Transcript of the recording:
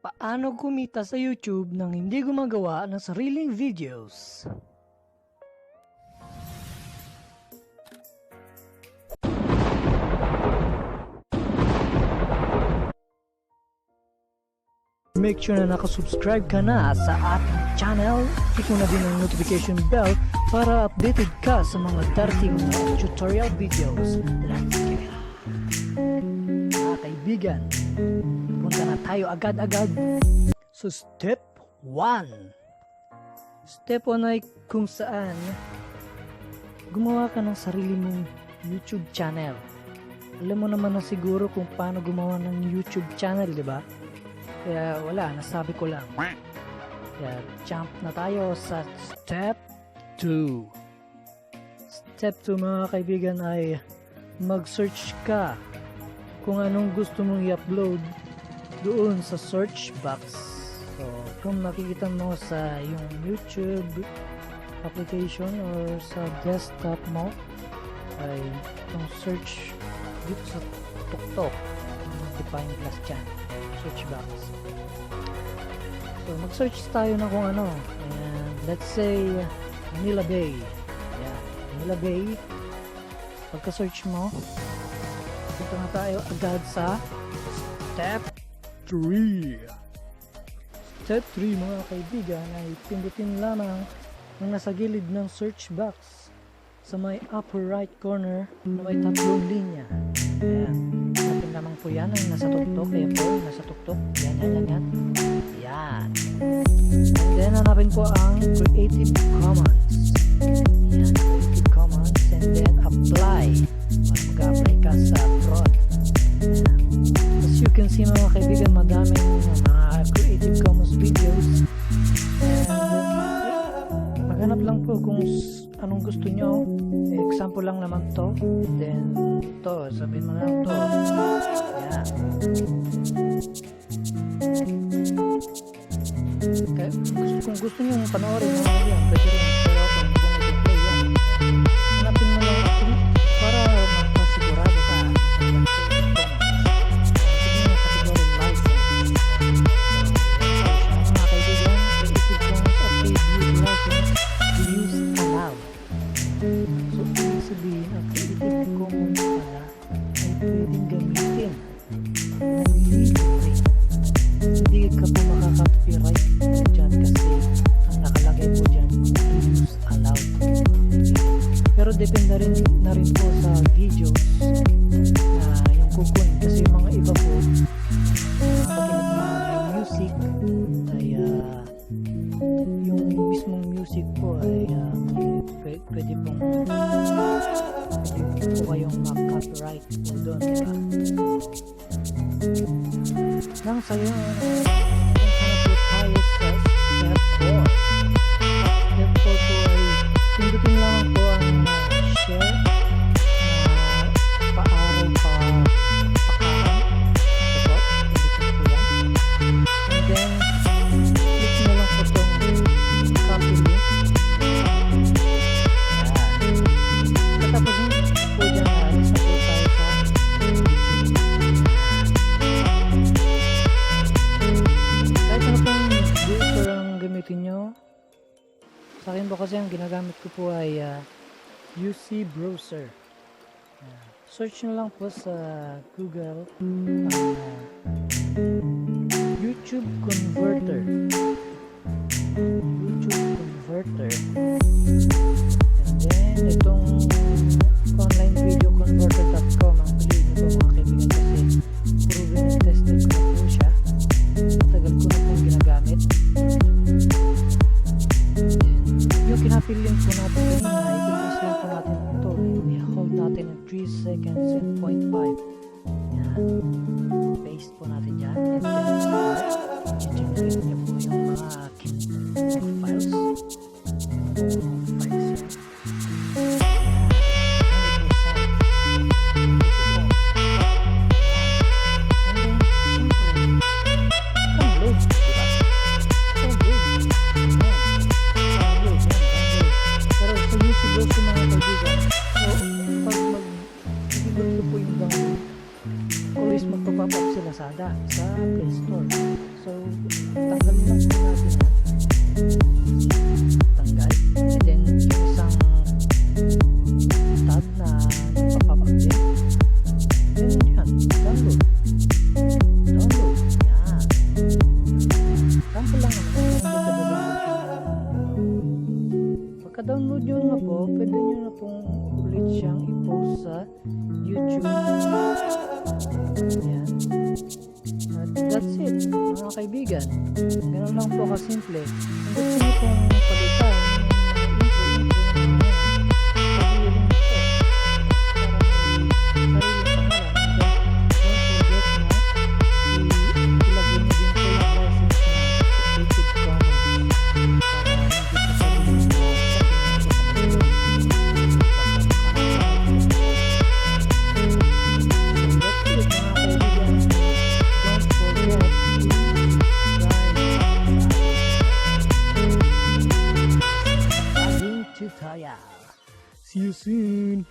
Paano kumita sa YouTube nang hindi gumagawa ng sariling videos? Make sure na nakasubscribe ka na sa ating channel. Click mo na din ang notification bell para updated ka sa mga darating na tutorial videos. Let's get it! Mga kaibigan, punta na tayo agad-agad sa step 1. Step 1 ay kung saan gumawa ka ng sarili mong YouTube channel. Alam mo naman na siguro kung paano gumawa ng YouTube channel, di ba? Kaya wala, nasabi ko lang. Kaya jump na tayo sa step 2. Step 2 mga kaibigan ay mag-search ka kung anong gusto mong i-upload doon sa search box. So, kung nakikita mo sa yung YouTube application or sa desktop mo ay itong search dito sa tuktok, define plus dyan, search box. So, mag-search tayo na kung ano. And let's say Manila Bay. Yeah, Manila Bay. Pagka-search mo, punta na tayo agad sa step 3. Step 3 mga kaibigan ay pindutin lamang ang nasa gilid ng search box sa may upper right corner na may tatlong linya. Ayan, hanapin lamang po yan ang nasa tuktok. Ayan po, nasa tuktok. Yan. Yan. And then hanapin po ang Creative Commons. Yan, Creative Commons. And then apply. Mag-apply ka sa prod. As you can see mga kaibigan, madaming mga Creative Commons videos. And maghanap lang po kung anong gusto nyo. Example lang naman to. And then to, sabihin mo lang to. Ayan. Kaya, kung gusto nyo panoorin mo yan, pwede rin. Pero kung hindi mo i-play yan, hanapin mo lang para magpasigurado ka. Sabihin ang Creative Commons pala ay pwedeng gamitin ng libre. Hindi ka po makaka-copyright dyan kasi ang nakalagay po dyan use allowed. Pero depende rin na rin po sa videos na yung kukunin kasi yung mga iba po kapag may music ay yung mismong music po ay pwede pong kayong mag-copyright po doon, diba? Nang sa'yo po tayo sa step 4. Step 4 po ay pindutin lang po ang share paaraw pa pakaran. Diba? Pindutin po yan. And then click mo lang po itong copy link. Tapos po dyan alis na po tayo sa kahit ano pong browser ang gamitin nyo. Sa akin po kasi ang ginagamit ko po ay UC browser. Search nyo lang po sa Google YouTube converter. And then itong onlinevideoconverter.com ang piliin nyo po mga kaibigan kasi proven and tested ko na po siya. Matagal ko na pong ginagamit. And yung kinapilin po natin kanina, i-press lang po natin ito. I-hold natin ng 3 seconds and 0.5. Yan. Paste po natin dyan. And then i-generate nyo po yung mga files. napanood nyo na po, pwede nyo na pong ulit siyang i-post sa YouTube. Yan. At that's it, mga kaibigan. Ganun lang po kasimple. Kung gusto nyo pong palitan tutorial. See you soon.